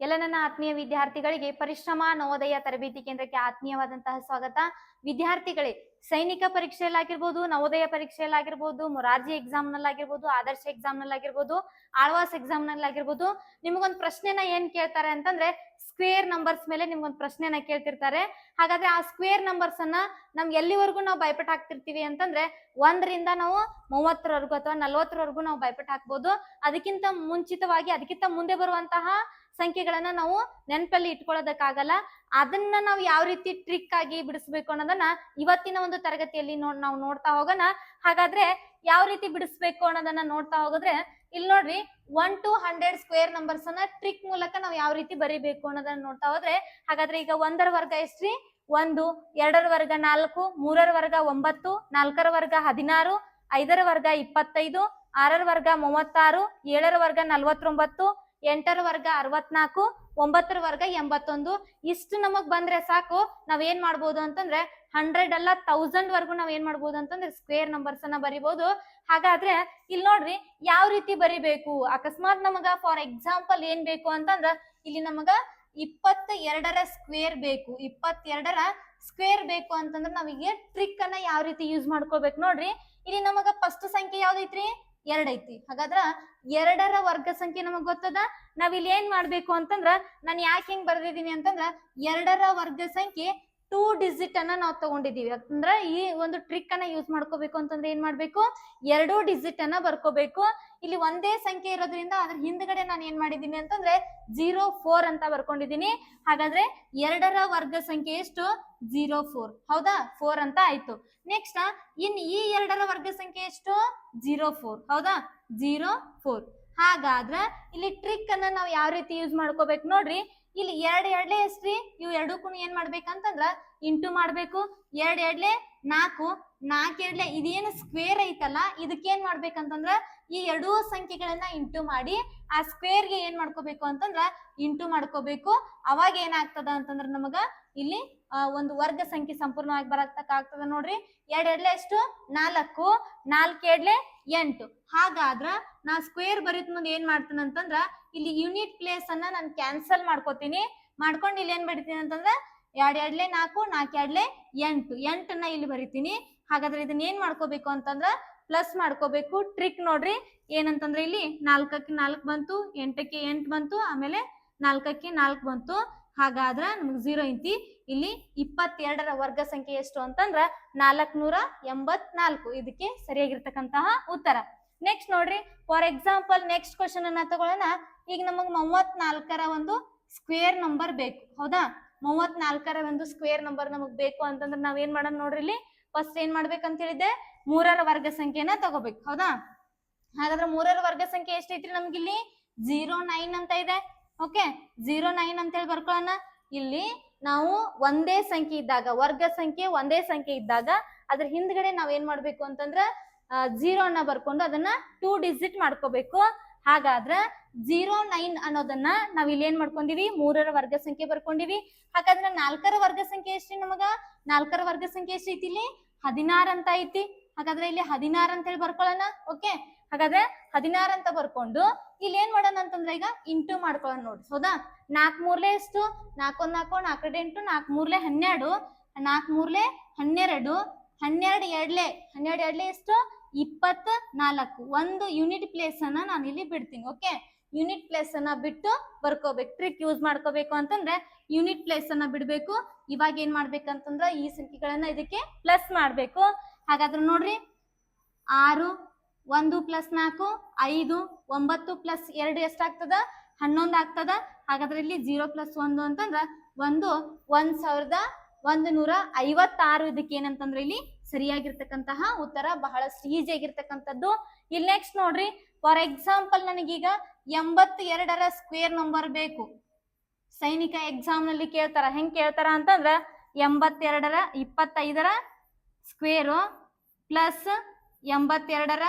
ಎಲ್ಲ ನನ್ನ ಆತ್ಮೀಯ ವಿದ್ಯಾರ್ಥಿಗಳಿಗೆ ಪರಿಶ್ರಮ ನವೋದಯ ತರಬೇತಿ ಕೇಂದ್ರಕ್ಕೆ ಆತ್ಮೀಯವಾದಂತಹ ಸ್ವಾಗತ. ವಿದ್ಯಾರ್ಥಿಗಳೇ, ಸೈನಿಕ ಪರೀಕ್ಷೆಯಲ್ಲಾಗಿರ್ಬೋದು, ನವೋದಯ ಪರೀಕ್ಷೆಯಲ್ಲಾಗಿರ್ಬೋದು, ಮೊರಾರ್ಜಿ ಎಕ್ಸಾಮ್ ನಲ್ಲಾಗಿರ್ಬೋದು, ಆದರ್ಶ ಎಕ್ಸಾಮ್ ನಲ್ಲಾಗಿರ್ಬೋದು, ಆಳ್ವಾಸ್ ಎಕ್ಸಾಮ್ ನಲ್ಲಾಗಿರ್ಬೋದು, ನಿಮಗೊಂದು ಪ್ರಶ್ನೆನ ಏನ್ ಕೇಳ್ತಾರೆ ಅಂತಂದ್ರೆ ಸ್ಕ್ವೇರ್ ನಂಬರ್ಸ್ ಮೇಲೆ ನಿಮ್ಗೊಂದು ಪ್ರಶ್ನೆನ ಕೇಳ್ತಿರ್ತಾರೆ. ಹಾಗಾದ್ರೆ ಆ ಸ್ಕ್ವೇರ್ ನಂಬರ್ಸ್ ಅನ್ನ ನಮ್ಗೆ ಎಲ್ಲಿವರೆಗೂ ನಾವು ಭಯಪಟ್ಟು ಹಾಕ್ತಿರ್ತೀವಿ ಅಂತಂದ್ರೆ 1ರಿಂದ ನಾವು 30ರವರೆಗೂ ಅಥವಾ 40ರವರೆಗೂ ನಾವು ಭಯಪಟ್ಟು ಹಾಕ್ಬೋದು. ಅದಕ್ಕಿಂತ ಮುಂಚಿತವಾಗಿ ಅದಕ್ಕಿಂತ ಮುಂದೆ ಬರುವಂತಹ ಸಂಖ್ಯೆಗಳನ್ನ ನಾವು ನೆನಪಲ್ಲಿ ಇಟ್ಕೊಳ್ಳೋದಕ್ಕಾಗಲ್ಲ. ಅದನ್ನ ನಾವು ಯಾವ ರೀತಿ ಟ್ರಿಕ್ ಆಗಿ ಬಿಡಿಸ್ಬೇಕು ಅನ್ನೋದನ್ನ ಇವತ್ತಿನ ಒಂದು ತರಗತಿಯಲ್ಲಿ ನಾವು ನೋಡ್ತಾ ಹೋಗೋಣ. ಹಾಗಾದ್ರೆ ಯಾವ ರೀತಿ ಬಿಡಿಸ್ಬೇಕು ಅನ್ನೋದನ್ನ ನೋಡ್ತಾ ಹೋಗೋದ್ರೆ ಇಲ್ಲಿ ನೋಡ್ರಿ, 1 to 100 ಸ್ಕ್ವೇರ್ ನಂಬರ್ಸ್ ಅನ್ನ ಟ್ರಿಕ್ ಮೂಲಕ ನಾವು ಯಾವ ರೀತಿ ಬರಿಬೇಕು ಅನ್ನೋದನ್ನ ನೋಡ್ತಾ ಹೋದ್ರೆ, ಹಾಗಾದ್ರೆ ಈಗ 1ರ ವರ್ಗ ಎಷ್ಟ್ರಿ? 1, 2ರ ವರ್ಗ 4, 3ರ ವರ್ಗ 9, 4ರ ವರ್ಗ 16, 5ರ ವರ್ಗ 25, 6ರ ವರ್ಗ 36, 7ರ ವರ್ಗ 49, 8ರ ವರ್ಗ 64, 9ರ ವರ್ಗ 81. ಇಷ್ಟು ನಮಗ್ ಬಂದ್ರೆ ಸಾಕು. ನಾವೇನ್ ಮಾಡ್ಬೋದು ಅಂತಂದ್ರೆ 100 ಅಲ್ಲ 1000 ವರ್ಗು ನಾವ್ ಏನ್ ಮಾಡ್ಬೋದು ಅಂತಂದ್ರೆ ಸ್ಕ್ವೇರ್ ನಂಬರ್ಸ್ ಅನ್ನ ಬರಿಬಹುದು. ಹಾಗಾದ್ರೆ ಇಲ್ಲಿ ನೋಡ್ರಿ, ಯಾವ ರೀತಿ ಬರಿಬೇಕು. ಅಕಸ್ಮಾತ್ ನಮಗ ಫಾರ್ ಎಕ್ಸಾಂಪಲ್ ಏನ್ ಬೇಕು ಅಂತಂದ್ರ ಇಲ್ಲಿ ನಮಗ 22ರ ಸ್ಕ್ವೇರ್ ಬೇಕು. 22ರ ಸ್ಕ್ವೇರ್ ಬೇಕು ಅಂತಂದ್ರೆ ನಾವೀಗ ಟ್ರಿಕ್ ಅನ್ನ ಯಾವ ರೀತಿ ಯೂಸ್ ಮಾಡ್ಕೋಬೇಕು ನೋಡ್ರಿ. ಇಲ್ಲಿ ನಮಗ ಫಸ್ಟ್ ಸಂಖ್ಯೆ ಯಾವ್ದೈತ್ರಿ? 2 ಐತಿ. ಹಾಗಾದ್ರ 2ರ ವರ್ಗ ಸಂಖ್ಯೆ ನಮಗ್ ಗೊತ್ತದ. ನಾವ್ ಇಲ್ಲಿ ಏನ್ ಮಾಡ್ಬೇಕು ಅಂತಂದ್ರ, ನಾನು ಯಾಕೆ ಹಿಂಗ್ ಬರ್ದಿದೀನಿ ಅಂತಂದ್ರ 2ರ ವರ್ಗ ಸಂಖ್ಯೆ 2 ಡಿಜಿಟ್ ಅನ್ನ ನಾವು ತಗೊಂಡಿದೀವಿ. ಯಾಕಂದ್ರ ಈ ಒಂದು ಟ್ರಿಕ್ ಅನ್ನ ಯೂಸ್ ಮಾಡ್ಕೋಬೇಕು ಅಂತಂದ್ರೆ ಏನ್ ಮಾಡ್ಬೇಕು? 2 ಡಿಜಿಟ್ ಅನ್ನ ಬರ್ಕೋಬೇಕು. ಇಲ್ಲಿ ಒಂದೇ ಸಂಖ್ಯೆ ಇರೋದ್ರಿಂದ ಅದ್ರ ಹಿಂದ್ಗಡೆ ನಾನು ಏನ್ ಮಾಡಿದೀನಿ ಅಂತಂದ್ರೆ 04 ಅಂತ ಬರ್ಕೊಂಡಿದೀನಿ. ಹಾಗಾದ್ರೆ 2ರ ವರ್ಗ ಸಂಖ್ಯೆ ಎಷ್ಟು? 04. ಹೌದಾ? 4 ಅಂತ ಆಯ್ತು. ನೆಕ್ಸ್ಟ್ ಇನ್ ಈ 2ರ ವರ್ಗ ಸಂಖ್ಯೆ ಎಷ್ಟು? 04. ಹೌದಾ? 04. ಹಾಗಾದ್ರ ಇಲ್ಲಿ ಟ್ರಿಕ್ ಅನ್ನ ನಾವು ಯಾವ ರೀತಿ ಯೂಸ್ ಮಾಡ್ಕೋಬೇಕು ನೋಡ್ರಿ. ಇಲ್ಲಿ 2 2 ಎಷ್ಟ್ರಿ? ಇವು ಎರಡಕ್ಕೂ ಏನ್ ಮಾಡ್ಬೇಕಂತಂದ್ರ ಇಂಟು ಮಾಡ್ಬೇಕು. 2 2 4, 4 2 ಇದೇನು ಸ್ಕ್ವೇರ್ ಐತಲ್ಲ, ಇದಕ್ಕೇನ್ ಮಾಡ್ಬೇಕಂತಂದ್ರ ಈ ಎರಡೂ ಸಂಖ್ಯೆಗಳನ್ನ ಇಂಟು ಮಾಡಿ ಆ ಸ್ಕ್ವೇರ್ಗೆ ಏನ್ ಮಾಡ್ಕೋಬೇಕು ಅಂತಂದ್ರ ಇಂಟು ಮಾಡ್ಕೋಬೇಕು. ಅವಾಗ ಏನಾಗ್ತದ ಅಂತಂದ್ರ ನಮಗ ಇಲ್ಲಿ ಒಂದು ವರ್ಗ ಸಂಖ್ಯೆ ಸಂಪೂರ್ಣವಾಗಿ ಬರಕ್ಕಾಗ್ತದ ನೋಡ್ರಿ. 2 2 ಎಷ್ಟು? 4, 4 2 8. ಹಾಗಾದ್ರ ನಾ ಸ್ಕ್ವೇರ್ ಬರೀತ್ ಮುಂದೆ ಏನ್ ಮಾಡ್ತೀನಿ ಅಂತಂದ್ರ ಇಲ್ಲಿ ಯೂನಿಟ್ ಪ್ಲೇಸ್ ಅನ್ನ ನಾನು ಕ್ಯಾನ್ಸಲ್ ಮಾಡ್ಕೋತೀನಿ. ಮಾಡ್ಕೊಂಡು ಇಲ್ಲಿ ಏನ್ ಬರಿತೀನಿ ಅಂತಂದ್ರ 2 2 4, 4 2 8. 8ನ್ನ ಇಲ್ಲಿ ಬರಿತೀನಿ. ಹಾಗಾದ್ರೆ ಇದನ್ನ ಏನ್ ಮಾಡ್ಕೋಬೇಕು ಅಂತಂದ್ರ ಪ್ಲಸ್ ಮಾಡ್ಕೋಬೇಕು. ಟ್ರಿಕ್ ನೋಡ್ರಿ ಏನಂತಂದ್ರೆ ಇಲ್ಲಿ 4ಕ್ಕೆ 4 ಬಂತು, 8ಕ್ಕೆ 8 ಬಂತು, ಆಮೇಲೆ 4ಕ್ಕೆ 4 ಬಂತು. ಹಾಗಾದ್ರ ನಮ್ಗೆ 0 ಐತಿ. ಇಲ್ಲಿ 22ರ ವರ್ಗ ಸಂಖ್ಯೆ ಎಷ್ಟು ಅಂತಂದ್ರ 484. ಇದಕ್ಕೆ ಸರಿಯಾಗಿರ್ತಕ್ಕಂತಹ ಉತ್ತರ. ನೆಕ್ಸ್ಟ್ ನೋಡ್ರಿ, ಫಾರ್ ಎಕ್ಸಾಂಪಲ್ ನೆಕ್ಸ್ಟ್ ಕ್ವಶನ್ ಅನ್ನ ತಗೊಳ್ಳೋಣ. ಈಗ ನಮಗ್ 34ರ ಒಂದು ಸ್ಕ್ವೇರ್ ನಂಬರ್ ಬೇಕು. ಹೌದಾ? 34ರ ಒಂದು ಸ್ಕ್ವೇರ್ ನಂಬರ್ ನಮಗ್ ಬೇಕು ಅಂತಂದ್ರೆ ನಾವ್ ಏನ್ ಮಾಡೋಣ ನೋಡ್ರಿ. ಇಲ್ಲಿ ಫಸ್ಟ್ ಏನ್ ಮಾಡ್ಬೇಕಂತ ಹೇಳಿದ್ದೆ? 3ರ ವರ್ಗ ಸಂಖ್ಯೆನ ತಗೋಬೇಕು. ಹೌದಾ? ಹಾಗಾದ್ರೆ 3ರ ವರ್ಗ ಸಂಖ್ಯೆ ಎಷ್ಟೈತ್ರಿ? ನಮ್ಗಿಲ್ಲಿ 09 ಅಂತ ಇದೆ. ಓಕೆ, 09 ಅಂತ ಹೇಳಿ ಬರ್ಕೊಳ್ಳೋಣ. ಇಲ್ಲಿ ನಾವು ಒಂದೇ ಸಂಖ್ಯೆ ಇದ್ದಾಗ, ವರ್ಗ ಸಂಖ್ಯೆ ಒಂದೇ ಸಂಖ್ಯೆ ಇದ್ದಾಗ ಅದ್ರ ಹಿಂದ್ಗಡೆ ನಾವ್ ಏನ್ ಮಾಡ್ಬೇಕು ಅಂತಂದ್ರ 0 ಅನ್ನ ಬರ್ಕೊಂಡು ಅದನ್ನ 2 ಡಿಜಿಟ್ ಮಾಡ್ಕೋಬೇಕು. ಹಾಗಾದ್ರ 09 ಅನ್ನೋದನ್ನ ನಾವ್ ಇಲ್ಲಿ ಏನ್ ಮಾಡ್ಕೊಂಡಿವಿ? 3ರ ವರ್ಗ ಸಂಖ್ಯೆ ಬರ್ಕೊಂಡಿವಿ. ಹಾಗಾದ್ರೆ 4ರ ವರ್ಗ ಸಂಖ್ಯೆ ಎಷ್ಟ್ರಿ? ನಮಗ 4ರ ವರ್ಗ ಸಂಖ್ಯೆ ಎಷ್ಟು ಐತಿ? ಇಲ್ಲಿ 16 ಅಂತ ಐತಿ. ಹಾಗಾದ್ರೆ ಇಲ್ಲಿ 16 ಅಂತ ಹೇಳಿ ಬರ್ಕೊಳ್ಳೋಣ. ಓಕೆ, ಹಾಗಾದ್ರೆ 16 ಅಂತ ಬರ್ಕೊಂಡು ಇಲ್ಲಿ ಏನ್ ಮಾಡೋಣ ಅಂತಂದ್ರೆ ಈಗ ಇಂಟು ಮಾಡ್ಕೊಳ್ಳೋಣ ನೋಡ್ರಿ. ಹೌದಾ? 4 3 ಎಷ್ಟು? 4 1 4, 4 8, 4 3 12, 4 3 12, 12 2 12 ಎಷ್ಟು? 24. ಒಂದು ಯೂನಿಟ್ ಪ್ಲೇಸ್ ಅನ್ನ ನಾನು ಇಲ್ಲಿ ಬಿಡ್ತೀನಿ. ಓಕೆ, ಯೂನಿಟ್ ಪ್ಲೇಸ್ ಅನ್ನ ಬಿಟ್ಟು ಬರ್ಕೋಬೇಕು. ಟ್ರಿಕ್ ಯೂಸ್ ಮಾಡ್ಕೋಬೇಕು ಅಂತಂದ್ರೆ ಯೂನಿಟ್ ಪ್ಲೇಸ್ ಅನ್ನ ಬಿಡ್ಬೇಕು. ಇವಾಗ ಏನ್ ಮಾಡ್ಬೇಕಂತಂದ್ರ ಈ ಸಂಖ್ಯೆಗಳನ್ನ ಇದಕ್ಕೆ ಪ್ಲಸ್ ಮಾಡ್ಬೇಕು. ಹಾಗಾದ್ರೆ ನೋಡ್ರಿ, 6 1 + 4 5, 9 + 2 ಎಷ್ಟಾಗ್ತದ? 11 ಆಗ್ತದ. ಹಾಗಾದ್ರೆ ಇಲ್ಲಿ 0 + 1 ಅಂತಂದ್ರ 1156. ಇದಕ್ಕೆ ಏನಂತಂದ್ರೆ ಇಲ್ಲಿ ಸರಿಯಾಗಿರ್ತಕ್ಕಂತಹ ಉತ್ತರ. ಬಹಳಷ್ಟು ಈಜಿ ಆಗಿರ್ತಕ್ಕಂಥದ್ದು. ಇಲ್ಲಿ ನೆಕ್ಸ್ಟ್ ನೋಡ್ರಿ, ಫಾರ್ ಎಕ್ಸಾಂಪಲ್ ನನಗೀಗ 82ರ ಸ್ಕ್ವೇರ್ ನಂಬರ್ ಬೇಕು. ಸೈನಿಕ ಎಕ್ಸಾಮ್ ನಲ್ಲಿ ಕೇಳ್ತಾರ. ಹೆಂಗ್ ಕೇಳ್ತಾರ ಅಂತಂದ್ರ 82ರ 25ರ ಸ್ಕ್ವೇರು ಪ್ಲಸ್ 82ರ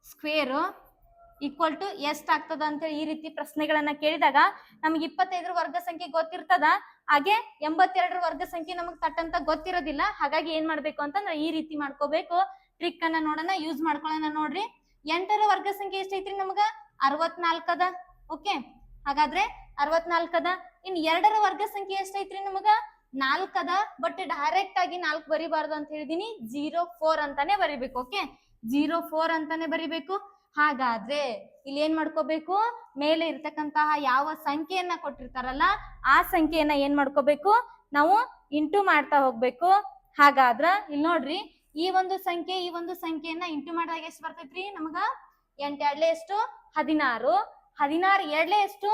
ಸ್ಕ್ವೇರು ಈಕ್ವಲ್ ಟು ಎಷ್ಟಾಗ್ತದ ಅಂತೇಳಿ ಈ ರೀತಿ ಪ್ರಶ್ನೆಗಳನ್ನ ಕೇಳಿದಾಗ ನಮ್ಗೆ 25ರ ವರ್ಗ ಸಂಖ್ಯೆ ಗೊತ್ತಿರ್ತದ. ಹಾಗೆ 82ರ ವರ್ಗ ಸಂಖ್ಯೆ ನಮಗ್ ತಟ್ಟಂತ ಗೊತ್ತಿರೋದಿಲ್ಲ. ಹಾಗಾಗಿ ಏನ್ ಮಾಡ್ಬೇಕು ಅಂತಂದ್ರೆ ಈ ರೀತಿ ಮಾಡ್ಕೋಬೇಕು. ಟ್ರಿಕ್ ಅನ್ನ ನೋಡೋಣ, ಯೂಸ್ ಮಾಡ್ಕೊಳ್ಳೋಣ ನೋಡ್ರಿ. 8ರ ವರ್ಗ ಸಂಖ್ಯೆ ಎಷ್ಟೈತ್ರಿ? ನಮಗ 64 ಅದ. ಓಕೆ, ಹಾಗಾದ್ರೆ 64 ಅದ. ಇನ್ 2ರ ವರ್ಗ ಸಂಖ್ಯೆ ಎಷ್ಟೈತ್ರಿ ನಮಗ 4 ಅದ. ಬಟ್ ಡೈರೆಕ್ಟ್ ಆಗಿ 4 ಬರಿಬಾರ್ದು ಅಂತ ಹೇಳಿದೀನಿ, 04 ಅಂತಾನೆ ಬರಿಬೇಕು. ಓಕೆ, 04 ಅಂತಾನೆ ಬರಿಬೇಕು. ಹಾಗಾದ್ರೆ ಇಲ್ಲಿ ಏನ್ ಮಾಡ್ಕೋಬೇಕು, ಮೇಲೆ ಇರ್ತಕ್ಕಂತಹ ಯಾವ ಸಂಖ್ಯೆಯನ್ನ ಕೊಟ್ಟಿರ್ತಾರಲ್ಲ ಆ ಸಂಖ್ಯೆಯನ್ನ ಏನ್ ಮಾಡ್ಕೋಬೇಕು, ನಾವು ಇಂಟು ಮಾಡ್ತಾ ಹೋಗ್ಬೇಕು. ಹಾಗಾದ್ರ ಇಲ್ಲಿ ನೋಡ್ರಿ, ಈ ಒಂದು ಸಂಖ್ಯೆಯನ್ನ ಇಂಟು ಮಾಡಿದಾಗ ಎಷ್ಟು ಬರ್ತೈತ್ರಿ ನಮಗ, 8 2 ಎಷ್ಟು 16, 16 2 ಎಷ್ಟು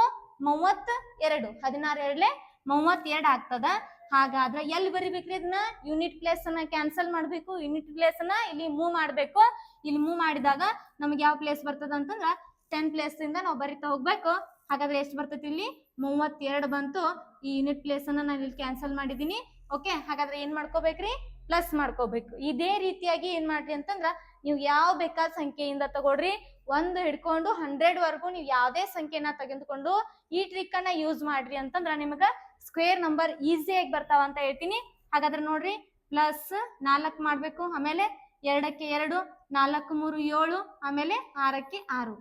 32, 16 2 32 ಆಗ್ತದ. ಹಾಗಾದ್ರೆ ಎಲ್ಲಿ ಬರಿಬೇಕ್ರಿ ಇದನ್ನ, ಯೂನಿಟ್ ಪ್ಲೇಸ್ ಅನ್ನ ಕ್ಯಾನ್ಸಲ್ ಮಾಡ್ಬೇಕು. ಯೂನಿಟ್ ಪ್ಲೇಸ್ ಅನ್ನ ಇಲ್ಲಿ ಮೂವ್ ಮಾಡ್ಬೇಕು. ಇಲ್ಲಿ ಮೂವ್ ಮಾಡಿದಾಗ ನಮ್ಗೆ ಯಾವ ಪ್ಲೇಸ್ ಬರ್ತದ ಅಂತಂದ್ರ 10 ಪ್ಲೇಸ್ ಇಂದ ನಾವು ಬರಿತಾ ಹೋಗ್ಬೇಕು. ಹಾಗಾದ್ರೆ ಎಷ್ಟು ಬರ್ತೈತಿ ಇಲ್ಲಿ 32 ಬಂತು. ಈ ಯೂನಿಟ್ ಪ್ಲೇಸ್ ಅನ್ನ ನಾನು ಇಲ್ಲಿ ಕ್ಯಾನ್ಸಲ್ ಮಾಡಿದೀನಿ. ಓಕೆ, ಹಾಗಾದ್ರೆ ಏನ್ ಮಾಡ್ಕೋಬೇಕ್ರಿ, ಪ್ಲಸ್ ಮಾಡ್ಕೋಬೇಕು. ಇದೇ ರೀತಿಯಾಗಿ ಏನ್ ಮಾಡ್ರಿ ಅಂತಂದ್ರ ನೀವು ಯಾವ ಬೇಕಾದ ಸಂಖ್ಯೆಯಿಂದ ತಗೊಳ್ರಿ, 1 ಹಿಡ್ಕೊಂಡು 100 ವರೆಗೂ ನೀವು ಯಾವ್ದೇ ಸಂಖ್ಯೆನ ತೆಗೆದುಕೊಂಡು ಈ ಟ್ರಿಕ್ ಅನ್ನ ಯೂಸ್ ಮಾಡ್ರಿ ಅಂತಂದ್ರ ನಿಮಗ ಸ್ಕ್ವೇರ್ ನಂಬರ್ ಈಸಿಯಾಗಿ ಬರ್ತಾವ ಅಂತ ಹೇಳ್ತೀನಿ. ಹಾಗಾದ್ರೆ ನೋಡ್ರಿ, ಪ್ಲಸ್ 4 ಮಾಡ್ಬೇಕು, ಆಮೇಲೆ 2ಕ್ಕೆ 2, 4 3 7, ಆಮೇಲೆ 6ಕ್ಕೆ 6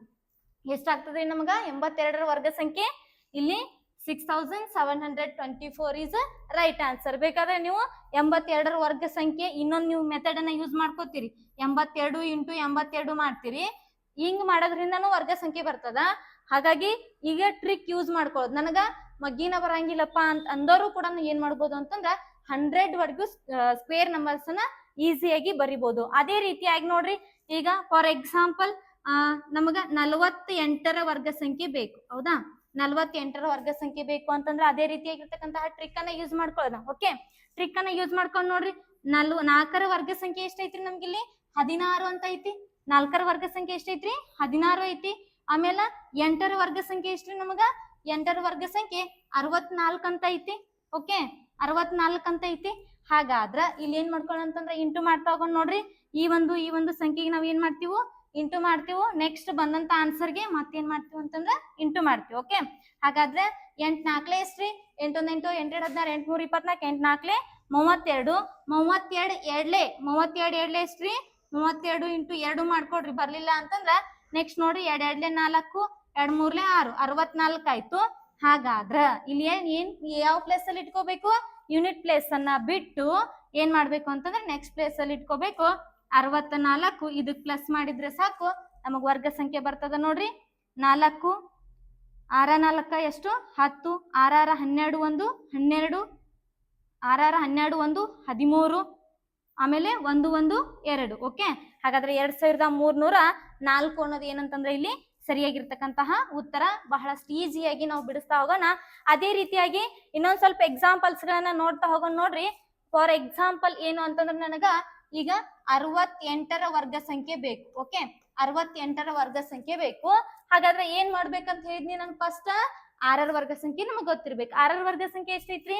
ಎಷ್ಟಾಗ್ತದೆ ನಮಗ 82ರ ವರ್ಗ ಸಂಖ್ಯೆ. ಇಲ್ಲಿ 6724 ಇಸ್ ರೈಟ್ ಆನ್ಸರ್. ಬೇಕಾದ್ರೆ ನೀವು 82ರ ವರ್ಗ ಸಂಖ್ಯೆ ಇನ್ನೊಂದು ನೀವು ಮೆಥಡ್ ಅನ್ನ ಯೂಸ್ ಮಾಡ್ಕೋತೀರಿ, 82 ಇಂಟು 82 ಮಾಡ್ತೀರಿ. ಹಿಂಗ್ ಮಾಡೋದ್ರಿಂದನೂ ವರ್ಗ ಸಂಖ್ಯೆ ಬರ್ತದ. ಹಾಗಾಗಿ ಈಗ ಟ್ರಿಕ್ ಯೂಸ್ ಮಾಡ್ಕೊಳ್ಳೋದು, ನನಗ ಮಗ್ಗಿನ ಬರಂಗಿಲ್ಲಪ್ಪ ಅಂತ ಅಂದವರು ಕೂಡ ಏನ್ ಮಾಡ್ಬೋದು ಅಂತಂದ್ರ 100 ವರೆಗೂ ಸ್ಕ್ವೇರ್ ನಂಬರ್ಸ್ ಅನ್ನ ಈಸಿಯಾಗಿ ಬರಿಬಹುದು. ಅದೇ ರೀತಿಯಾಗಿ ನೋಡ್ರಿ, ಈಗ ಫಾರ್ ಎಕ್ಸಾಂಪಲ್ ನಮಗ 48ರ ವರ್ಗ ಸಂಖ್ಯೆ ಬೇಕು. ಹೌದಾ, 48ರ ವರ್ಗ ಸಂಖ್ಯೆ ಬೇಕು ಅಂತಂದ್ರೆ ಅದೇ ರೀತಿಯಾಗಿರ್ತಕ್ಕಂತಹ ಟ್ರಿಕ್ ಅನ್ನ ಯೂಸ್ ಮಾಡ್ಕೊಳ್ಳೋಣ. ಓಕೆ, ಟ್ರಿಕ್ ಅನ್ನ ಯೂಸ್ ಮಾಡ್ಕೊಂಡು ನೋಡ್ರಿ, 4ರ ವರ್ಗ ಸಂಖ್ಯೆ ಎಷ್ಟೈತ್ರಿ ನಮ್ಗಿಲ್ಲಿ 16 ಅಂತ ಐತಿ. 4ರ ವರ್ಗ ಸಂಖ್ಯೆ ಎಷ್ಟೈತ್ರಿ 16 ಐತಿ. ಆಮೇಲೆ 8ರ ವರ್ಗ ಸಂಖ್ಯೆ ಎಷ್ಟ್ರಿ ನಮಗ 8ರ ವರ್ಗ ಸಂಖ್ಯೆ 64 ಅಂತ ಐತಿ. ಓಕೆ, 64 ಅಂತ ಐತಿ. ಹಾಗಾದ್ರ ಇಲ್ಲಿ ಏನ್ ಮಾಡ್ಕೊಳ್ಳೋಣ ಅಂತಂದ್ರೆ ಇಂಟು ಮಾಡ್ತಾ ಹೋಗೋಣ. ನೋಡ್ರಿ, ಈ ಒಂದು ಸಂಖ್ಯೆಗೆ ನಾವ್ ಏನ್ ಮಾಡ್ತೀವಿ, ಇಂಟು ಮಾಡ್ತೀವಿ. ನೆಕ್ಸ್ಟ್ ಬಂದಂತ ಆನ್ಸರ್ಗೆ ಮತ್ತೇನ್ ಮಾಡ್ತೀವಿ ಅಂತಂದ್ರೆ ಇಂಟು ಮಾಡ್ತೀವಿ. ಓಕೆ, ಹಾಗಾದ್ರೆ 8 4 ಎಷ್ಟ್ರಿ 8 1 8 8 2 16 8 3 24 8 4 32 32 2 ಎಷ್ಟ್ರಿ 32 ಇಂಟು 2 ಮಾಡ್ಕೊಡ್ರಿ. ಬರ್ಲಿಲ್ಲ ಅಂತಂದ್ರ ನೆಕ್ಸ್ಟ್ ನೋಡ್ರಿ, 2 2 4 2 3 6 64 ಆಯ್ತು. ಹಾಗಾದ್ರ ಇಲ್ಲಿ ಏನ್ ಯಾವ ಪ್ಲೇಸ್ ಅಲ್ಲಿ ಇಟ್ಕೋಬೇಕು, ಯೂನಿಟ್ ಪ್ಲೇಸ್ ಅನ್ನ ಬಿಟ್ಟು ಏನ್ ಮಾಡ್ಬೇಕು ಅಂತಂದ್ರೆ ನೆಕ್ಸ್ಟ್ ಪ್ಲೇಸ್ ಅಲ್ಲಿ ಇಟ್ಕೋಬೇಕು. 64 ಇದಕ್ ಪ್ಲಸ್ ಮಾಡಿದ್ರೆ ಸಾಕು, ನಮಗ್ ವರ್ಗ ಸಂಖ್ಯೆ ಬರ್ತದ. ನೋಡ್ರಿ, 4 6 4 ಎಷ್ಟು 10, 6 12 1 12, 6 12 1 13, ಆಮೇಲೆ 1 1 2. ಓಕೆ, ಹಾಗಾದ್ರೆ 2304 ಅನ್ನೋದು ಏನಂತಂದ್ರೆ ಇಲ್ಲಿ ಸರಿಯಾಗಿರ್ತಕ್ಕಂತಹ ಉತ್ತರ. ಬಹಳಷ್ಟು ಈಸಿಯಾಗಿ ನಾವು ಬಿಡಿಸ್ತಾ ಹೋಗೋಣ. ಅದೇ ರೀತಿಯಾಗಿ ಇನ್ನೊಂದ್ ಸ್ವಲ್ಪ ಎಕ್ಸಾಂಪಲ್ಸ್ ಗಳನ್ನ ನೋಡ್ತಾ ಹೋಗೋಣ. ನೋಡ್ರಿ, ಫಾರ್ ಎಕ್ಸಾಂಪಲ್ ಏನು ಅಂತಂದ್ರೆ ನನಗ ಈಗ 68ರ ವರ್ಗ ಸಂಖ್ಯೆ ಬೇಕು. ಓಕೆ, 68ರ ವರ್ಗ ಸಂಖ್ಯೆ ಬೇಕು. ಹಾಗಾದ್ರೆ ಏನ್ ಮಾಡ್ಬೇಕಂತ ಹೇಳಿದ್ನಿ ನಾನು ಫಸ್ಟ್, 6ರ ವರ್ಗ ಸಂಖ್ಯೆ ನಮಗ್ ಗೊತ್ತಿರ್ಬೇಕು. 6ರ ವರ್ಗ ಸಂಖ್ಯೆ ಎಷ್ಟೈತ್ರಿ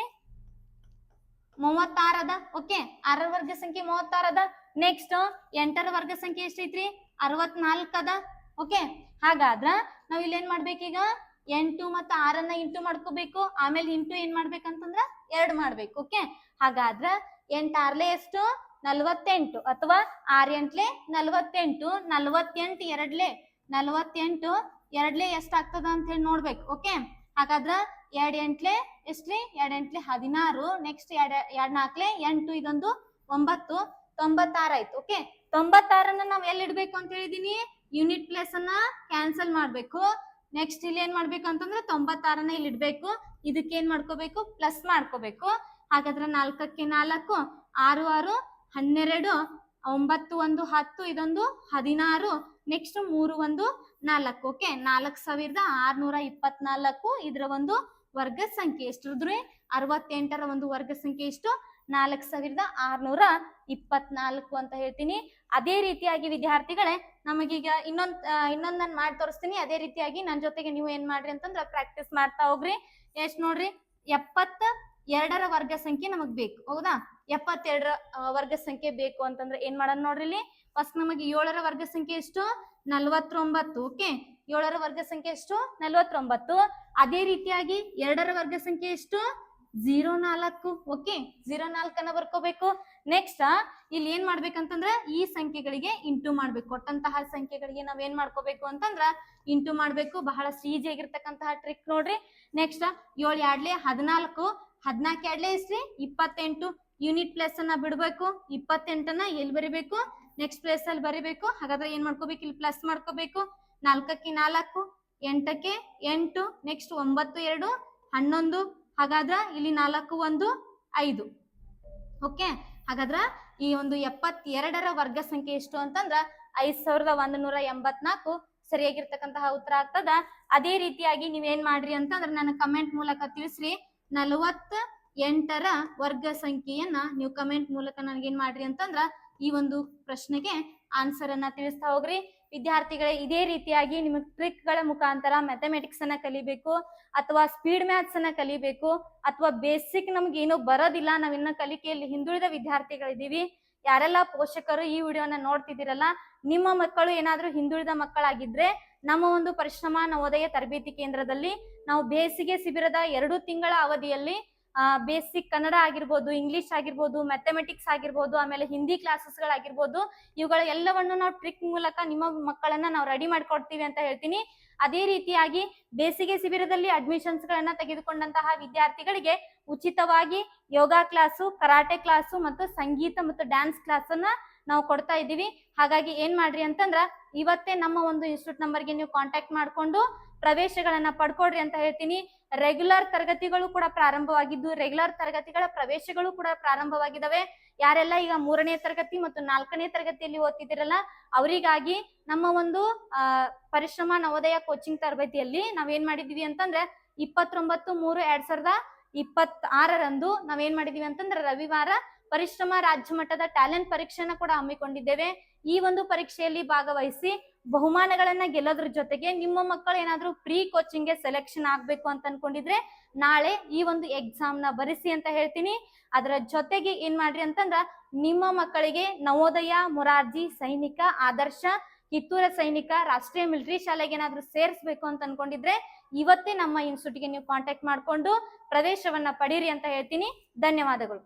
36 ಅದ. ಓಕೆ, 6ರ ವರ್ಗ ಸಂಖ್ಯೆ 36 ಅದ. ನೆಕ್ಸ್ಟ್ 8ರ ವರ್ಗ ಸಂಖ್ಯೆ ಎಷ್ಟೈತ್ರಿ 64 ಅದ. ಓಕೆ, ಹಾಗಾದ್ರ ನಾವ್ ಇಲ್ಲಿ ಏನ್ ಮಾಡ್ಬೇಕೀಗ 8 ಮತ್ತು 6ನ್ನ ಇಂಟು ಮಾಡ್ಕೋಬೇಕು. ಆಮೇಲೆ ಇಂಟು ಏನ್ ಮಾಡ್ಬೇಕಂತಂದ್ರ 2 ಮಾಡ್ಬೇಕು. ಓಕೆ, ಹಾಗಾದ್ರ 8 6 ಎಷ್ಟು 48, ಅಥವಾ 6 8 48, 48 2 48 2 ಎಷ್ಟಾಗ್ತದ ಅಂತ ಹೇಳಿ ನೋಡ್ಬೇಕು. ಓಕೆ, ಹಾಗಾದ್ರ 2 8 ಎಷ್ಟ್ರಿ 2 8 16, ನೆಕ್ಸ್ಟ್ 2 4 8, ಇದೊಂದು 9, 96 ಆಯ್ತು. ಓಕೆ, 96ನ್ನ ನಾವ್ ಎಲ್ಲಿ ಇಡ್ಬೇಕು ಅಂತ ಹೇಳಿದೀನಿ, ಯೂನಿಟ್ ಪ್ಲೇಸ್ ಅನ್ನ ಕ್ಯಾನ್ಸಲ್ ಮಾಡ್ಬೇಕು. ನೆಕ್ಸ್ಟ್ ಇಲ್ಲಿ ಏನ್ ಮಾಡ್ಬೇಕು ಅಂತಂದ್ರೆ 96ನ್ನ ಇಲ್ಲಿ ಇಡ್ಬೇಕು. ಇದಕ್ಕೆ ಏನ್ ಮಾಡ್ಕೋಬೇಕು, ಪ್ಲಸ್ ಮಾಡ್ಕೋಬೇಕು. ಹಾಗಾದ್ರೆ 4ಕ್ಕೆ 4, 6 6 12, 9 1 10, ಇದೊಂದು 16, ನೆಕ್ಸ್ಟ್ 3 1 4. ಓಕೆ, 4624 ಇದರ ಒಂದು ವರ್ಗ ಸಂಖ್ಯೆ ಎಷ್ಟಿದ್ರಿ 68ರ ಒಂದು ವರ್ಗ ಸಂಖ್ಯೆ ಎಷ್ಟು 4624 ಅಂತ ಹೇಳ್ತೀನಿ. ಅದೇ ರೀತಿಯಾಗಿ ವಿದ್ಯಾರ್ಥಿಗಳೇ, ನಮಗೀಗ ಇನ್ನೊಂದ್ ನಾನು ಮಾಡಿ ತೋರಿಸ್ತೀನಿ. ಅದೇ ರೀತಿಯಾಗಿ ನನ್ನ ಜೊತೆಗೆ ನೀವು ಏನ್ ಮಾಡ್ರಿ ಅಂತಂದ್ರೆ ಪ್ರಾಕ್ಟೀಸ್ ಮಾಡ್ತಾ ಹೋಗ್ರಿ. ಎಷ್ಟ್ ನೋಡ್ರಿ, 72ರ ವರ್ಗ ಸಂಖ್ಯೆ ನಮಗ್ ಬೇಕು. ಹೌದಾ, 72ರ ವರ್ಗ ಸಂಖ್ಯೆ ಬೇಕು ಅಂತಂದ್ರೆ ಏನ್ ಮಾಡೋಣ ನೋಡ್ರಿ. ಇಲ್ಲಿ ಫಸ್ಟ್ ನಮಗೆ 7ರ ವರ್ಗ ಸಂಖ್ಯೆ ಎಷ್ಟು 49. ಓಕೆ, 7ರ ವರ್ಗ ಸಂಖ್ಯೆ ಎಷ್ಟು 49. ಅದೇ ರೀತಿಯಾಗಿ 2ರ ವರ್ಗ ಸಂಖ್ಯೆ ಎಷ್ಟು 04. ಓಕೆ, 04 ಬರ್ಕೋಬೇಕು. ನೆಕ್ಸ್ಟ್ ಇಲ್ಲಿ ಏನ್ ಮಾಡ್ಬೇಕಂತಂದ್ರ ಈ ಸಂಖ್ಯೆಗಳಿಗೆ ಇಂಟು ಮಾಡ್ಬೇಕು. ಕೊಟ್ಟಂತಹ ಸಂಖ್ಯೆಗಳಿಗೆ ನಾವ್ ಏನ್ ಮಾಡ್ಕೋಬೇಕು ಅಂತಂದ್ರ ಇಂಟು ಮಾಡ್ಬೇಕು. ಬಹಳಷ್ಟು ಈಜಿ ಆಗಿರ್ತಕ್ಕಂತಹ ಟ್ರಿಕ್ ನೋಡ್ರಿ. ನೆಕ್ಸ್ಟ್ 7 2 14, 14 2 ಎಷ್ಟ್ರಿ 28. ಯೂನಿಟ್ ಪ್ಲೇಸ್ ಅನ್ನ ಬಿಡ್ಬೇಕು. 28ನ್ನ ಎಲ್ಲಿ ಬರಿಬೇಕು, ನೆಕ್ಸ್ಟ್ ಪ್ಲೇಸ್ ಅಲ್ಲಿ ಬರಿಬೇಕು. ಹಾಗಾದ್ರೆ ಏನ್ ಮಾಡ್ಕೋಬೇಕು, ಇಲ್ಲಿ ಪ್ಲಸ್ ಮಾಡ್ಕೋಬೇಕು. 4ಕ್ಕೆ 4, 8ಕ್ಕೆ 8, ನೆಕ್ಸ್ಟ್ 9 2 11. ಹಾಗಾದ್ರ ಇಲ್ಲಿ 4 1 5. ಓಕೆ, ಹಾಗಾದ್ರ ಈ ಒಂದು 72ರ ವರ್ಗ ಸಂಖ್ಯೆ ಎಷ್ಟು ಅಂತಂದ್ರ 5184 ಸರಿಯಾಗಿರ್ತಕ್ಕಂತಹ ಉತ್ತರ ಆಗ್ತದ. ಅದೇ ರೀತಿಯಾಗಿ ನೀವೇನ್ ಮಾಡ್ರಿ ಅಂತಂದ್ರ ನನ್ನ ಕಮೆಂಟ್ ಮೂಲಕ ತಿಳಿಸ್ರಿ. 48ರ ವರ್ಗ ಸಂಖ್ಯೆಯನ್ನ ನೀವು ಕಮೆಂಟ್ ಮೂಲಕ ನನಗೇನ್ ಮಾಡ್ರಿ ಅಂತಂದ್ರ ಈ ಒಂದು ಪ್ರಶ್ನೆಗೆ ಆನ್ಸರ್ ಅನ್ನ ತಿಳಿಸ್ತಾ ಹೋಗ್ರಿ. ವಿದ್ಯಾರ್ಥಿಗಳೇ, ಇದೇ ರೀತಿಯಾಗಿ ನಿಮಗೆ ಟ್ರಿಕ್ ಗಳ ಮುಖಾಂತರ ಮ್ಯಾಥಮೆಟಿಕ್ಸ್ ಅನ್ನ ಕಲಿಬೇಕು, ಅಥವಾ ಸ್ಪೀಡ್ ಮ್ಯಾಥ್ಸ್ ಅನ್ನ ಕಲಿಬೇಕು, ಅಥವಾ ಬೇಸಿಕ್ ನಮ್ಗೆ ಏನೋ ಬರೋದಿಲ್ಲ, ನಾವಿನ್ನ ಕಲಿಕೆಯಲ್ಲಿ ಹಿಂದುಳಿದ ವಿದ್ಯಾರ್ಥಿಗಳಿದ್ದೀವಿ. ಯಾರೆಲ್ಲ ಪೋಷಕರು ಈ ವಿಡಿಯೋನ ನೋಡ್ತಿದ್ದೀರಲ್ಲ, ನಿಮ್ಮ ಮಕ್ಕಳು ಏನಾದ್ರೂ ಹಿಂದುಳಿದ ಮಕ್ಕಳಾಗಿದ್ರೆ ನಮ್ಮ ಒಂದು ಪರಿಶ್ರಮ ನವೋದಯ ತರಬೇತಿ ಕೇಂದ್ರದಲ್ಲಿ ನಾವು ಬೇಸಿಗೆ ಶಿಬಿರದ 2 ತಿಂಗಳ ಅವಧಿಯಲ್ಲಿ ಬೇಸಿಕ್ ಕನ್ನಡ ಆಗಿರ್ಬೋದು, ಇಂಗ್ಲಿಷ್ ಆಗಿರ್ಬೋದು, ಮ್ಯಾಥಮೆಟಿಕ್ಸ್ ಆಗಿರ್ಬೋದು, ಆಮೇಲೆ ಹಿಂದಿ ಕ್ಲಾಸಸ್ ಗಳಾಗಿರ್ಬೋದು, ಇವುಗಳ ಎಲ್ಲವನ್ನು ನಾವು ಟ್ರಿಕ್ ಮೂಲಕ ನಿಮ್ಮ ಮಕ್ಕಳನ್ನ ನಾವು ರೆಡಿ ಮಾಡ್ಕೊಡ್ತೀವಿ ಅಂತ ಹೇಳ್ತೀನಿ. ಅದೇ ರೀತಿಯಾಗಿ ಬೇಸಿಗೆ ಶಿಬಿರದಲ್ಲಿ ಅಡ್ಮಿಷನ್ಸ್ ಗಳನ್ನ ತೆಗೆದುಕೊಂಡಂತಹ ವಿದ್ಯಾರ್ಥಿಗಳಿಗೆ ಉಚಿತವಾಗಿ ಯೋಗ ಕ್ಲಾಸು, ಕರಾಟೆ ಕ್ಲಾಸು ಮತ್ತು ಸಂಗೀತ ಮತ್ತು ಡ್ಯಾನ್ಸ್ ಕ್ಲಾಸ್ ಅನ್ನ ನಾವು ಕೊಡ್ತಾ ಇದ್ದೀವಿ. ಹಾಗಾಗಿ ಏನ್ ಮಾಡ್ರಿ ಅಂತಂದ್ರ ಇವತ್ತೇ ನಮ್ಮ ಒಂದು ಇನ್ಸ್ಟಿಟ್ಯೂಟ್ ನಂಬರ್ಗೆ ನೀವು ಕಾಂಟ್ಯಾಕ್ಟ್ ಮಾಡ್ಕೊಂಡು ಪ್ರವೇಶಗಳನ್ನ ಪಡ್ಕೊಡ್ರಿ ಅಂತ ಹೇಳ್ತೀನಿ. ರೆಗ್ಯುಲರ್ ತರಗತಿಗಳು ಕೂಡ ಪ್ರಾರಂಭವಾಗಿದ್ದು, ರೆಗ್ಯುಲರ್ ತರಗತಿಗಳ ಪ್ರವೇಶಗಳು ಕೂಡ ಪ್ರಾರಂಭವಾಗಿದ್ದಾವೆ. ಯಾರೆಲ್ಲ ಈಗ 3ನೇ ತರಗತಿ ಮತ್ತು 4ನೇ ತರಗತಿಯಲ್ಲಿ ಓದ್ತಿದ್ದೀರಲ್ಲ, ಅವರಿಗಾಗಿ ನಮ್ಮ ಒಂದು ಪರಿಶ್ರಮ ನವೋದಯ ಕೋಚಿಂಗ್ ತರಬೇತಿಯಲ್ಲಿ ನಾವೇನ್ ಮಾಡಿದೀವಿ ಅಂತಂದ್ರೆ 29/3/2026 ನಾವೇನ್ ಮಾಡಿದೀವಿ ಅಂತಂದ್ರೆ ರವಿವಾರ ಪರಿಶ್ರಮ ರಾಜ್ಯ ಮಟ್ಟದ ಟ್ಯಾಲೆಂಟ್ ಪರೀಕ್ಷೆನ ಕೂಡ ಹಮ್ಮಿಕೊಂಡಿದ್ದೇವೆ. ಈ ಒಂದು ಪರೀಕ್ಷೆಯಲ್ಲಿ ಭಾಗವಹಿಸಿ ಬಹುಮಾನಗಳನ್ನ ಗೆಲ್ಲೋದ್ರ ಜೊತೆಗೆ ನಿಮ್ಮ ಮಕ್ಕಳು ಏನಾದ್ರೂ ಪ್ರೀ ಕೋಚಿಂಗ್ ಗೆ ಸೆಲೆಕ್ಷನ್ ಆಗ್ಬೇಕು ಅಂತ ಅನ್ಕೊಂಡಿದ್ರೆ ನಾಳೆ ಈ ಒಂದು ಎಕ್ಸಾಮ್ ನ ಬರಿಸಿ ಅಂತ ಹೇಳ್ತೀನಿ. ಅದರ ಜೊತೆಗೆ ಏನ್ ಮಾಡ್ರಿ ಅಂತಂದ್ರ ನಿಮ್ಮ ಮಕ್ಕಳಿಗೆ ನವೋದಯ, ಮೊರಾರ್ಜಿ, ಸೈನಿಕ, ಆದರ್ಶ, ಕಿತ್ತೂರ ಸೈನಿಕ, ರಾಷ್ಟ್ರೀಯ ಮಿಲಿಟರಿ ಶಾಲೆಗೆ ಏನಾದ್ರೂ ಸೇರಿಸಬೇಕು ಅಂತ ಅನ್ಕೊಂಡಿದ್ರೆ ಇವತ್ತೇ ನಮ್ಮ ಇನ್ಸ್ಟಿಟ್ಯೂಟ್ಗೆ ನೀವು ಕಾಂಟ್ಯಾಕ್ಟ್ ಮಾಡ್ಕೊಂಡು ಪ್ರವೇಶವನ್ನ ಪಡೀರಿ ಅಂತ ಹೇಳ್ತೀನಿ. ಧನ್ಯವಾದಗಳು.